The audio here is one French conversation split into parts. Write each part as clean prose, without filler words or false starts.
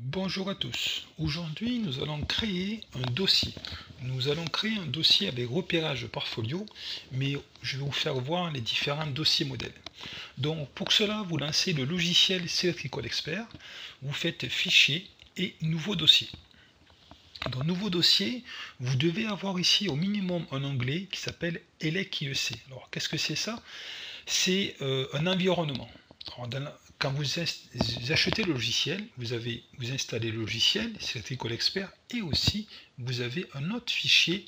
Bonjour à tous. Aujourd'hui, nous allons créer un dossier. Nous allons créer un dossier avec repérage par folio, mais je vais vous faire voir les différents dossiers modèles. Donc, pour cela, vous lancez le logiciel Selectrical Expert, vous faites Fichier et Nouveau dossier. Dans Nouveau dossier, vous devez avoir ici au minimum un onglet qui s'appelle ELEC IEC. Alors, qu'est-ce que c'est ça? C'est un environnement. Alors, quand vous achetez le logiciel, vous installez le logiciel, Selectrical Expert, et aussi vous avez un autre fichier,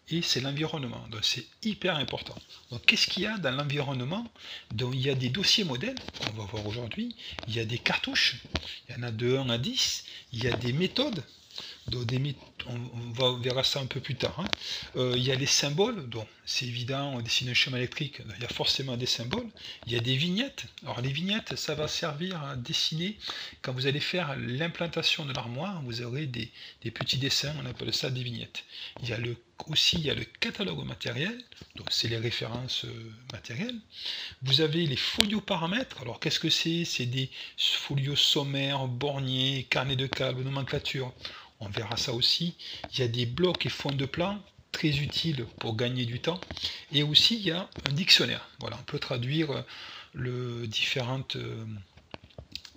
et c'est l'environnement. Donc c'est hyper important. Donc qu'est-ce qu'il y a dans l'environnement? Donc il y a des dossiers modèles, qu'on va voir aujourd'hui, il y a des cartouches, il y en a de 1 à 10, il y a des méthodes. Donc on verra ça un peu plus tard. Il y a les symboles, donc c'est évident, on dessine un schéma électrique, il y a forcément des symboles. Il y a des vignettes. Alors les vignettes, ça va servir à dessiner, quand vous allez faire l'implantation de l'armoire, vous aurez des petits dessins, on appelle ça des vignettes. Aussi il y a le catalogue matériel, donc c'est les références matérielles. Vous avez les folios paramètres. Alors qu'est-ce que c'est? C'est des folios sommaires, borniers, carnet de câble, nomenclature. On verra ça aussi. Il y a des blocs et fonds de plan, très utiles pour gagner du temps. Et aussi, il y a un dictionnaire. Voilà, on peut traduire les différentes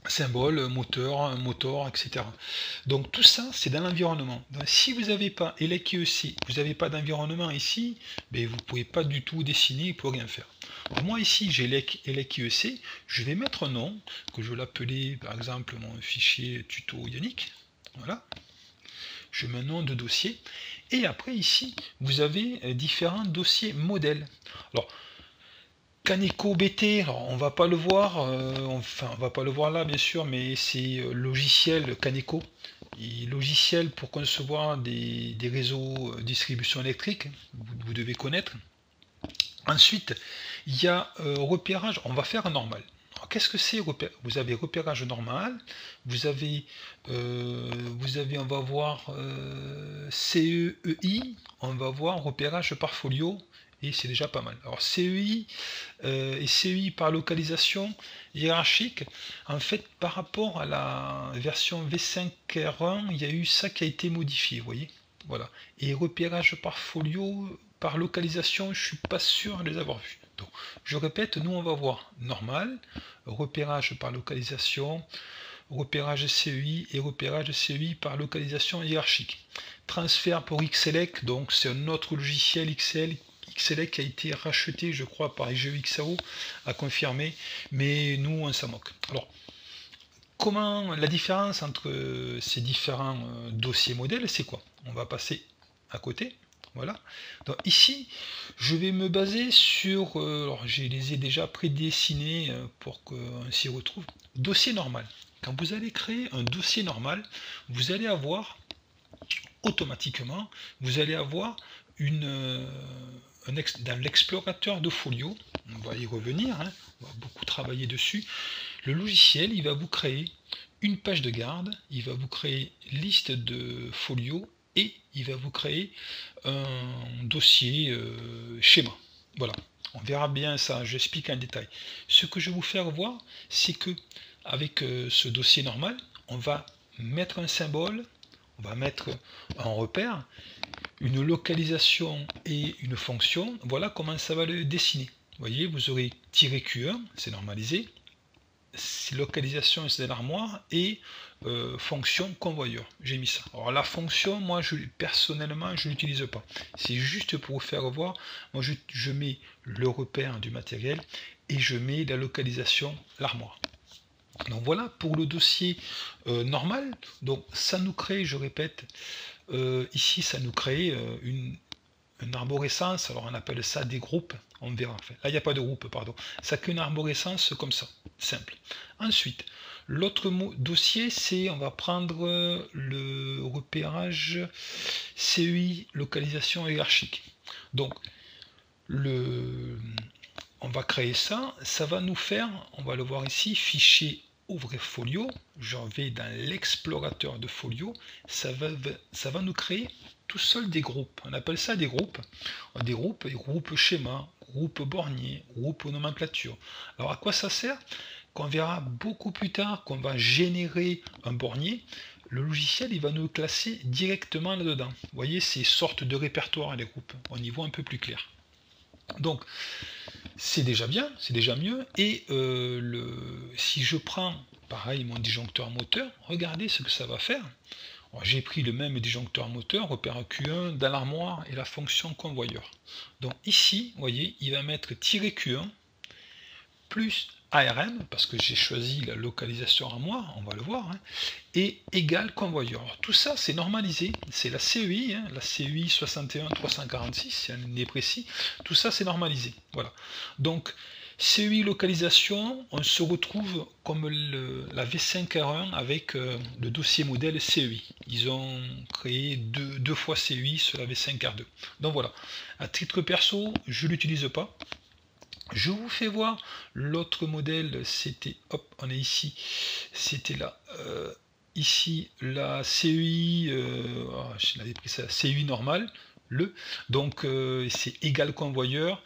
symboles, moteur, etc. Donc tout ça, c'est dans l'environnement. Si vous n'avez pas ELEC IEC, vous n'avez pas d'environnement ici, ben, vous ne pouvez pas du tout dessiner, vous ne pouvez rien faire. Alors moi ici, j'ai ELEC IEC, je vais mettre un nom, que je vais l'appeler par exemple mon fichier tuto Ionic. Voilà. Je mets un nom de dossier. Et après ici, vous avez différents dossiers modèles. Alors, Kaneko BT, alors on va pas le voir, on va pas le voir là bien sûr, mais c'est logiciel Kaneko, et logiciel pour concevoir des réseaux de distribution électrique, vous devez connaître. Ensuite, il y a repérage, on va faire un normal. Qu'est-ce que c'est? Vous avez repérage normal, vous avez, on va voir CEI, on va voir repérage par folio, et c'est déjà pas mal. Alors CEI et CEI par localisation hiérarchique, en fait par rapport à la version V5R1, il y a eu ça qui a été modifié, vous voyez. Voilà. Et repérage par folio, par localisation, je suis pas sûr de les avoir vus. Donc, je répète, nous on va voir normal, repérage par localisation, repérage CEI et repérage CEI par localisation hiérarchique. Transfert pour XELEC, donc c'est un autre logiciel XELEC qui a été racheté, je crois, par IGEXAO, à confirmer, mais nous on s'en moque. Alors, comment la différence entre ces différents dossiers modèles, c'est quoi? On va passer à côté. Voilà. Donc ici, je vais me baser sur, alors je les ai déjà prédessinés pour qu'on s'y retrouve. Dossier normal. Quand vous allez créer un dossier normal, vous allez avoir automatiquement, vous allez avoir dans l'explorateur de folio, on va y revenir, hein, on va beaucoup travailler dessus. Le logiciel, il va vous créer une page de garde, il va vous créer liste de folios et il va vous créer un dossier schéma. Voilà, on verra bien ça, j'explique en détail. Ce que je vais vous faire voir, c'est que avec ce dossier normal, on va mettre un symbole, on va mettre un repère, une localisation et une fonction. Voilà comment ça va le dessiner. Vous voyez, vous aurez -Q1, c'est normalisé, localisation c'est l'armoire, et fonction convoyeur, j'ai mis ça. Alors la fonction, moi personnellement je l'utilise pas, c'est juste pour vous faire voir. Moi je mets le repère du matériel et je mets la localisation, l'armoire. Donc voilà pour le dossier normal. Donc ça nous crée, je répète, ici ça nous crée une arborescence, alors on appelle ça des groupes, on verra. Enfin, là il n'y a pas de groupe, pardon, ça crée une arborescence comme ça, simple. Ensuite, l'autre dossier, c'est, on va prendre le repérage CEI, localisation hiérarchique. Donc, on va créer ça, ça va nous faire, on va le voir ici, fichier ouvrir folio, je vais dans l'explorateur de folio, ça va nous créer tout seul des groupes. On appelle ça des groupes. Groupes schéma, groupes bornier, groupes nomenclature. Alors à quoi ça sert? Qu'on verra beaucoup plus tard, qu'on va générer un bornier. le logiciel il va nous le classer directement là-dedans. Vous voyez, ces sortes de répertoires, les groupes. On y voit un peu plus clair. Donc, c'est déjà bien, c'est déjà mieux. Et si je prends, pareil, mon disjoncteur moteur, regardez ce que ça va faire. J'ai pris le même disjoncteur moteur, repère Q1, dans l'armoire et la fonction convoyeur. Donc ici, vous voyez, il va mettre -Q1 plus ARM, parce que j'ai choisi la localisation armoire, on va le voir, hein, et égal convoyeur. Alors, tout ça, c'est normalisé, c'est la CEI, hein, la CEI 61346, c'est un nez précis, tout ça, c'est normalisé. Voilà. Donc, CEI localisation, on se retrouve comme la V5R1 avec le dossier modèle CEI. Ils ont créé deux fois CEI sur la V5R2. Donc voilà, à titre perso, je ne l'utilise pas. Je vous fais voir l'autre modèle, c'était, hop, on est ici, c'était là, ici la CEI, je l'avais pris ça, CEI normale, donc c'est égal convoyeur,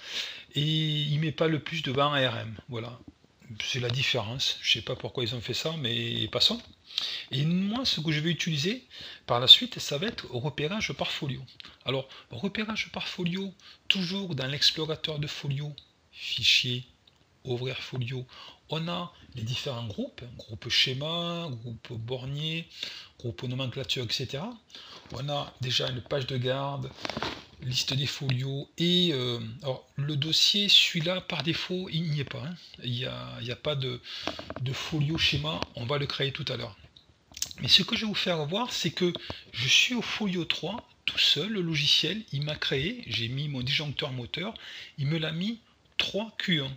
et il met pas le plus devant ARM, voilà, c'est la différence, je sais pas pourquoi ils ont fait ça, mais passons. Et moi, ce que je vais utiliser par la suite, ça va être repérage par folio. Alors, repérage par folio, toujours dans l'explorateur de folio, fichier, ouvrir folio, on a les différents groupes, groupe schéma, groupe bornier, groupe nomenclature, etc. On a déjà une page de garde, liste des folios, et alors, le dossier, celui-là, par défaut, il n'y est pas. Hein. Il n'y a pas de folio schéma, on va le créer tout à l'heure. Mais ce que je vais vous faire voir, c'est que je suis au folio 3, tout seul, le logiciel, il m'a créé, j'ai mis mon disjoncteur moteur, il me l'a mis 3Q1.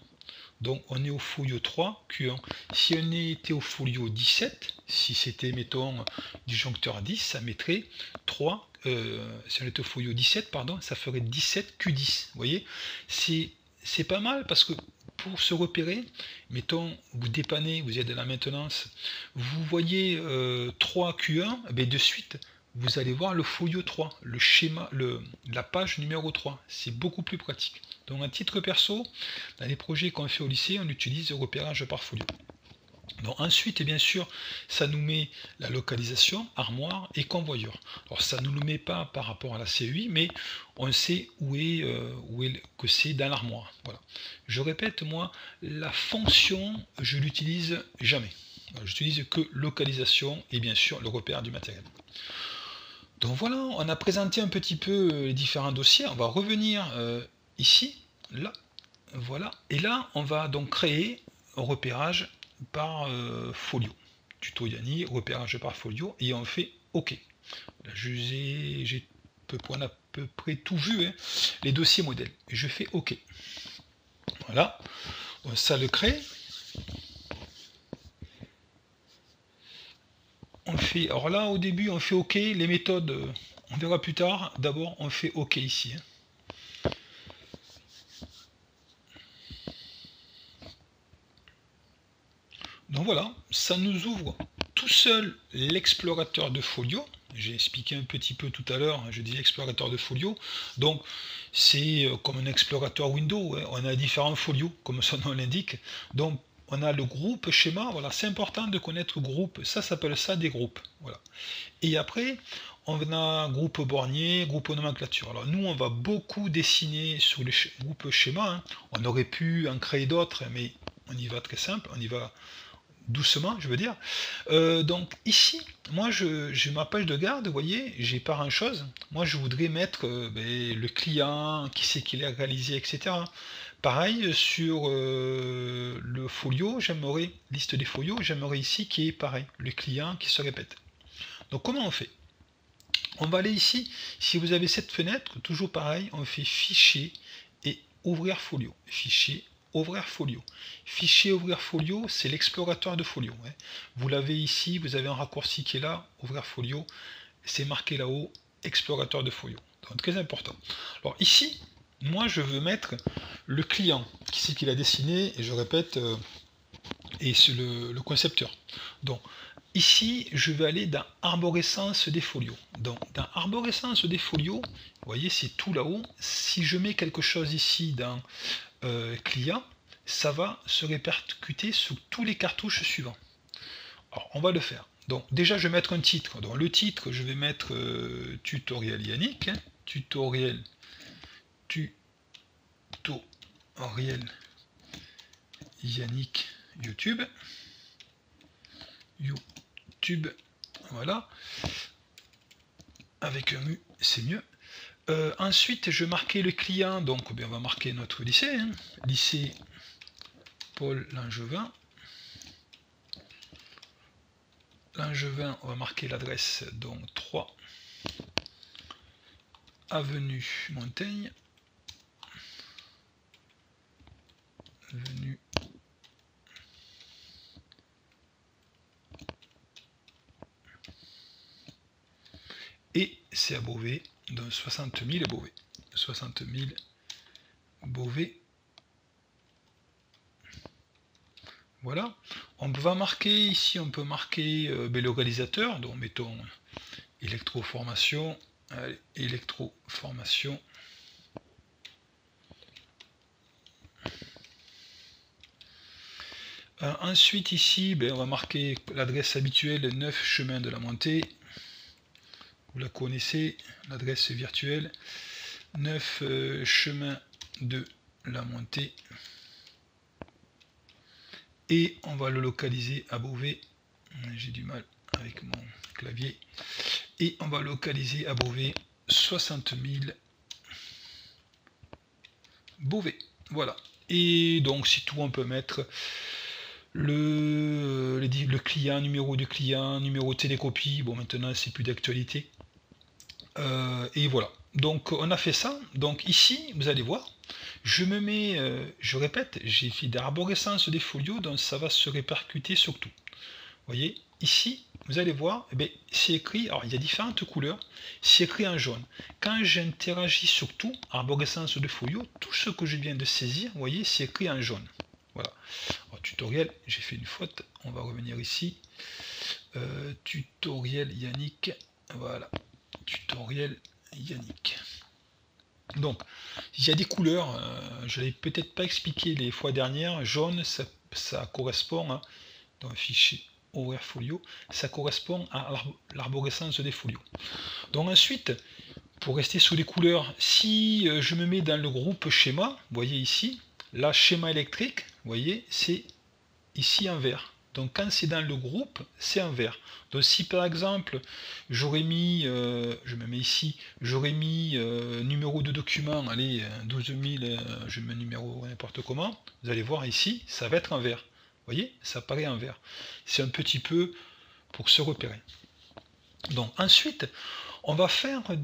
Donc on est au folio 3, Q1. Si on était au folio 17, si c'était, mettons, disjoncteur 10, ça mettrait 3, si on était au folio 17, pardon, ça ferait 17Q10. Vous voyez, c'est pas mal parce que pour se repérer, mettons, vous dépannez, vous êtes de la maintenance, vous voyez 3Q1, ben de suite, vous allez voir le folio 3, le schéma, la page numéro 3. C'est beaucoup plus pratique. Donc à titre perso, dans les projets qu'on fait au lycée, on utilise le repérage par folio. Donc ensuite, bien sûr, ça nous met la localisation, armoire et convoyeur. Alors ça ne nous le met pas par rapport à la CEI, mais on sait que c'est dans l'armoire. Voilà. Je répète, moi, la fonction, je l'utilise jamais. J'utilise que localisation et bien sûr le repère du matériel. Donc voilà, on a présenté un petit peu les différents dossiers. On va revenir ici, là, voilà. Et là, on va donc créer un repérage par folio. Tuto Yanni, repérage par folio, et on fait OK. Là, on a à peu près tout vu, hein, les dossiers modèles. Et je fais OK. Voilà, ça le crée. On fait, alors là, au début, on fait OK. Les méthodes, on verra plus tard. D'abord, on fait OK ici. Hein. Donc voilà, ça nous ouvre tout seul l'explorateur de folio. J'ai expliqué un petit peu tout à l'heure, je dis explorateur de folio. Donc c'est comme un explorateur Windows, hein. On a différents folios, comme son nom l'indique. Donc on a le groupe schéma, voilà, c'est important de connaître groupe, ça s'appelle ça des groupes. Voilà. Et après, on a groupe bornier, groupe nomenclature. Alors nous, on va beaucoup dessiner sur les groupes schéma. Hein. On aurait pu en créer d'autres, mais on y va très simple, on y va doucement, je veux dire. Donc ici, moi j'ai ma page de garde, vous voyez, j'ai pas grand chose. Moi je voudrais mettre le client, qui c'est qu'il a réalisé, etc. Pareil sur le folio, j'aimerais, liste des folios, j'aimerais ici qui est pareil, le client qui se répète. Donc comment on fait? On va aller ici, si vous avez cette fenêtre, toujours pareil, on fait fichier et ouvrir folio. Fichier, ouvrir folio. Fichier ouvrir folio, c'est l'explorateur de folio. Hein. Vous l'avez ici, vous avez un raccourci qui est là, ouvrir folio, c'est marqué là-haut, explorateur de folio. Donc très important. Alors ici, moi je veux mettre le client, qui c'est qu'il a dessiné, et je répète, et c'est le concepteur. Donc ici, je vais aller dans arborescence des folios. Donc dans arborescence des folios, vous voyez, c'est tout là-haut. Si je mets quelque chose ici dans client, ça va se répercuter sur tous les cartouches suivants. Alors on va le faire. Donc déjà je vais mettre un titre. Donc le titre je vais mettre tutoriel Yannick, hein, tutoriel Yannick YouTube, voilà, avec un U c'est mieux. Ensuite je vais marquer le client, donc on va marquer notre lycée, hein, lycée Paul Langevin. Langevin, on va marquer l'adresse, donc 3 avenue Montaigne, avenue et c'est à Beauvais, donc 60 000 Beauvais. 60 000 Beauvais. Voilà. On va marquer ici, on peut marquer le localisateur, donc mettons électroformation. Allez, électroformation. Ensuite ici, on va marquer l'adresse habituelle 9 chemin de la Montée. Vous la connaissez, l'adresse virtuelle 9 chemin de la Montée. Et on va le localiser à Beauvais. J'ai du mal avec mon clavier. Et on va localiser à Beauvais 60 000 Beauvais. Voilà. Et donc c'est tout, on peut mettre le client, numéro de client, numéro de télécopie. Bon, maintenant c'est plus d'actualité. Et voilà. Donc on a fait ça. Donc ici, vous allez voir, je me mets, je répète, j'ai fait d'arborescence des folios, donc ça va se répercuter sur tout. Vous voyez, ici, vous allez voir, c'est écrit, alors il y a différentes couleurs, c'est écrit en jaune. Quand j'interagis sur tout, arborescence de folios, tout ce que je viens de saisir, vous voyez, c'est écrit en jaune. Voilà. Alors, tutoriel, j'ai fait une faute, on va revenir ici. Tutoriel Yannick, voilà. Tutoriel Yannick. Donc, il y a des couleurs, je ne l'ai peut-être pas expliqué les fois dernières. Jaune, ça correspond à, dans un fichier ouvrir folio, ça correspond à l'arborescence des folios. Donc ensuite, pour rester sous les couleurs, si je me mets dans le groupe schéma, vous voyez ici, là schéma électrique, vous voyez, c'est ici en vert. Donc quand c'est dans le groupe, c'est en vert. Donc si par exemple, j'aurais mis, je me mets ici, j'aurais mis numéro de document, allez, 12 000, je mets numéro n'importe comment, vous allez voir ici, ça va être en vert. Vous voyez, ça paraît en vert. C'est un petit peu pour se repérer. Donc ensuite, on va faire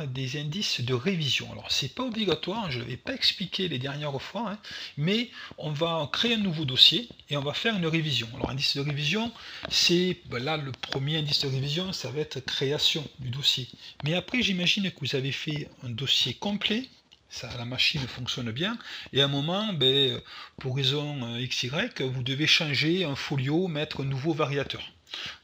des indices de révision. Alors c'est pas obligatoire, je ne l'avais pas expliqué les dernières fois, hein, mais on va créer un nouveau dossier et on va faire une révision. Alors indice de révision, c'est là le premier indice de révision, ça va être création du dossier. Mais après j'imagine que vous avez fait un dossier complet. Ça, la machine fonctionne bien, et à un moment, pour raison XY, vous devez changer un folio, mettre un nouveau variateur.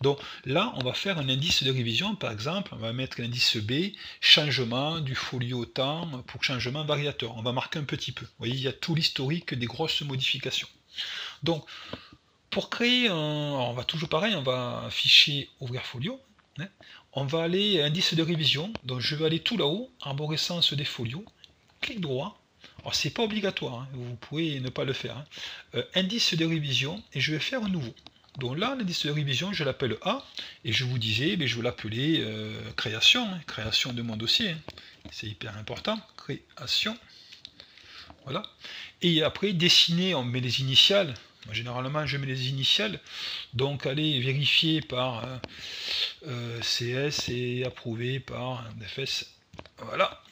Donc là, on va faire un indice de révision, par exemple, on va mettre l'indice B, changement du folio temps pour changement variateur. On va marquer un petit peu. Vous voyez, il y a tout l'historique des grosses modifications. Donc, pour créer un... Alors, on va toujours pareil, on va fichier ouvrir folio. Hein, on va aller indice de révision, donc je vais aller tout là-haut, arborescence des folios. Clic droit, alors c'est pas obligatoire, hein, vous pouvez ne pas le faire, hein. Indice de révision, et je vais faire un nouveau. Donc là, l'indice de révision, je l'appelle A, et je vous disais, je vais l'appeler création, hein, création de mon dossier, hein. C'est hyper important, création, voilà. Et après, dessiner, on met les initiales. Moi, généralement, je mets les initiales, donc allez vérifier par CS et approuvé par FS, voilà.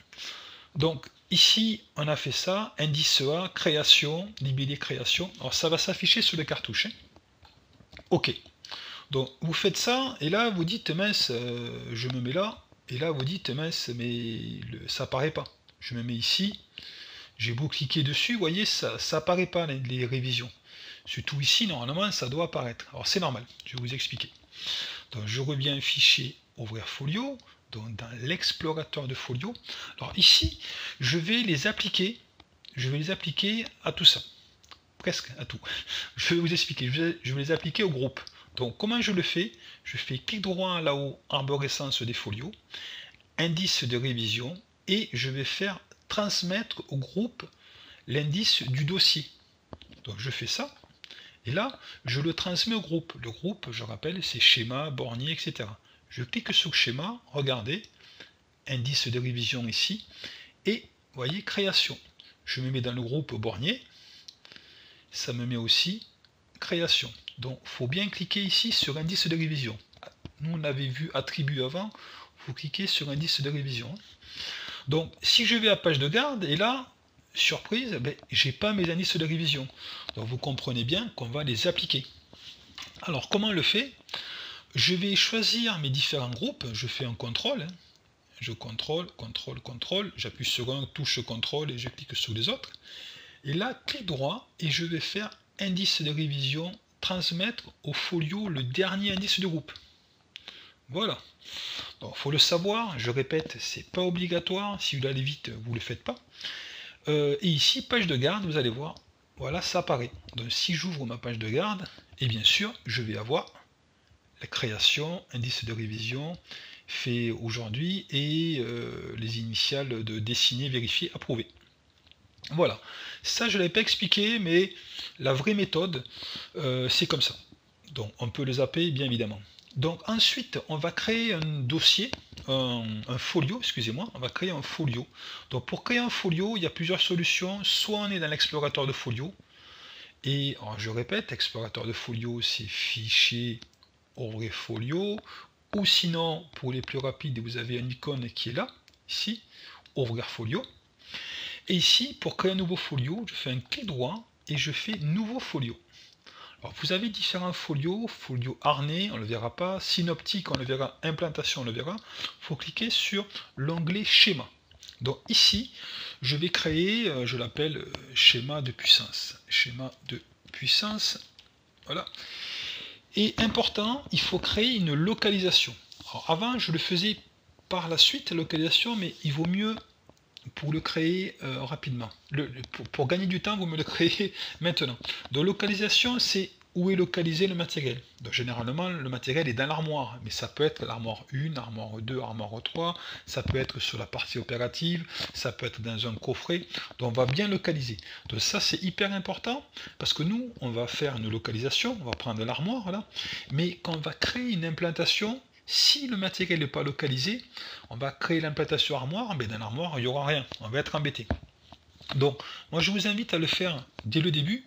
Donc ici, on a fait ça, indice A, création, libellé création. Alors ça va s'afficher sur les cartouches. Hein. Ok. Donc vous faites ça, et là vous dites, mince, je me mets là, et là vous dites, mince, mais ça apparaît pas. Je me mets ici, j'ai beau cliquer dessus, vous voyez, ça apparaît pas les révisions. Surtout ici, normalement, ça doit apparaître. Alors c'est normal, je vais vous expliquer. Donc je reviens fichier, ouvrir folio. Donc dans l'explorateur de folio. Alors ici, je vais les appliquer à tout ça. Presque à tout. Je vais vous expliquer. Je vais les appliquer au groupe. Donc comment je le fais? Je fais clic droit là-haut, arborescence des folios, indice de révision, et je vais faire transmettre au groupe l'indice du dossier. Donc je fais ça, et là je le transmets au groupe. Le groupe, je rappelle, c'est schéma, bornier, etc. Je clique sur schéma, regardez, indice de révision ici, et vous voyez, création. Je me mets dans le groupe bornier, ça me met aussi création. Donc il faut bien cliquer ici sur indice de révision. Nous on avait vu attribut avant, il faut cliquer sur indice de révision. Donc si je vais à page de garde, et là, surprise, ben, j'ai pas mes indices de révision. Donc vous comprenez bien qu'on va les appliquer. Alors comment on le fait? Je vais choisir mes différents groupes, je fais un contrôle, je contrôle, j'appuie sur un, touche contrôle et je clique sur les autres. Et là, clic droit, et je vais faire indice de révision, transmettre au folio le dernier indice du groupe. Voilà. Donc il faut le savoir, je répète, c'est pas obligatoire, si vous allez vite, vous ne le faites pas. Et ici, page de garde, vous allez voir, voilà, ça apparaît. Donc si j'ouvre ma page de garde, et bien sûr, je vais avoir la création, indice de révision, fait aujourd'hui, et les initiales de dessiner, vérifier, approuver. Voilà, ça je ne l'avais pas expliqué, mais la vraie méthode, c'est comme ça. Donc on peut le zapper, bien évidemment. Donc ensuite, on va créer un dossier, un folio, excusez-moi, on va créer un folio. Donc pour créer un folio, il y a plusieurs solutions. Soit on est dans l'explorateur de folio, et alors, je répète, explorateur de folio, c'est fichier, ouvrir folio, ou sinon, pour les plus rapides, vous avez une icône qui est là, ici, ouvrir folio. Et ici, pour créer un nouveau folio, je fais un clic droit et je fais nouveau folio. Alors, vous avez différents folios, folio harnais, on ne le verra pas, synoptique, on le verra, implantation, on le verra. Il faut cliquer sur l'onglet schéma. Donc ici, je vais créer, je l'appelle schéma de puissance. Schéma de puissance, voilà. Et important, il faut créer une localisation. Alors, avant, je le faisais par la suite, la localisation, mais il vaut mieux pour le créer rapidement. Pour gagner du temps, vous me le créez maintenant. Donc localisation, c'est où est localisé le matériel. Donc généralement, le matériel est dans l'armoire, mais ça peut être l'armoire 1, armoire 2, armoire 3, ça peut être sur la partie opérative, ça peut être dans un coffret, donc on va bien localiser. Donc ça, c'est hyper important, parce que nous, on va faire une localisation, on va prendre l'armoire, là, mais quand on va créer une implantation, si le matériel n'est pas localisé, on va créer l'implantation armoire, mais dans l'armoire, il n'y aura rien, on va être embêté. Donc, moi je vous invite à le faire dès le début.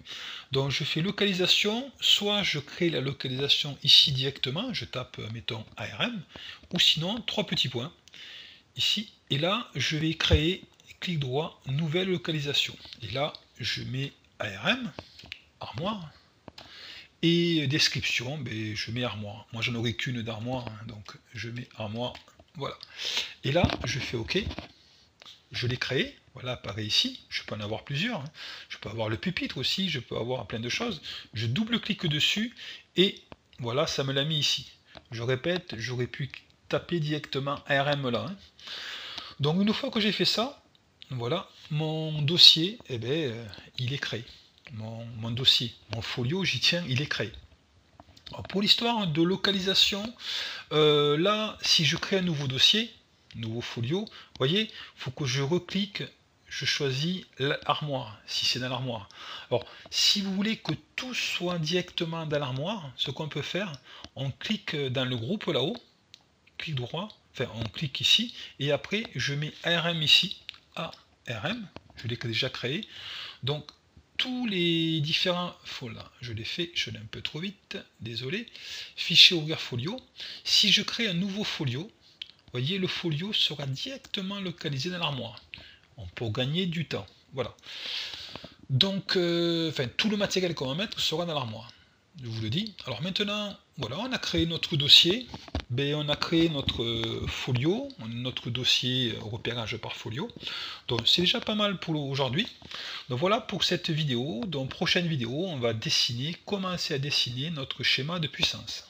Donc je fais localisation, soit je crée la localisation ici directement, je tape, mettons, ARM, ou sinon, 3 petits points, ici, et là, je vais créer, clic droit, nouvelle localisation. Et là, je mets ARM, armoire, et description, ben, je mets armoire. Moi, j'en aurai qu'une d'armoire, hein, donc je mets armoire, voilà. Et là, je fais OK. Je l'ai créé, voilà, apparaît ici. Je peux en avoir plusieurs. Hein. Je peux avoir le pupitre aussi, je peux avoir plein de choses. Je double-clique dessus et voilà, ça me l'a mis ici. Je répète, j'aurais pu taper directement ARM là. Hein. Donc, une fois que j'ai fait ça, voilà, mon dossier, eh ben, il est créé. Mon dossier, mon folio, j'y tiens, il est créé. Alors pour l'histoire de localisation, là, si je crée un nouveau dossier, nouveau folio, vous voyez, il faut que je reclique, je choisis l'armoire, si c'est dans l'armoire. Alors, si vous voulez que tout soit directement dans l'armoire, ce qu'on peut faire, on clique dans le groupe là-haut, clic droit, enfin on clique ici, et après je mets ARM ici, ARM, je l'ai déjà créé, donc tous les différents folders, je l'ai fait, je l'ai un peu trop vite, désolé, fichier ouvrir folio, si je crée un nouveau folio, vous voyez, le folio sera directement localisé dans l'armoire, pour gagner du temps, voilà. Donc, tout le matériel qu'on va mettre sera dans l'armoire, je vous le dis. Alors maintenant, voilà, on a créé notre dossier, on a créé notre folio, notre dossier repérage par folio. Donc c'est déjà pas mal pour aujourd'hui. Donc voilà pour cette vidéo. Dans prochaine vidéo, on va commencer à dessiner notre schéma de puissance.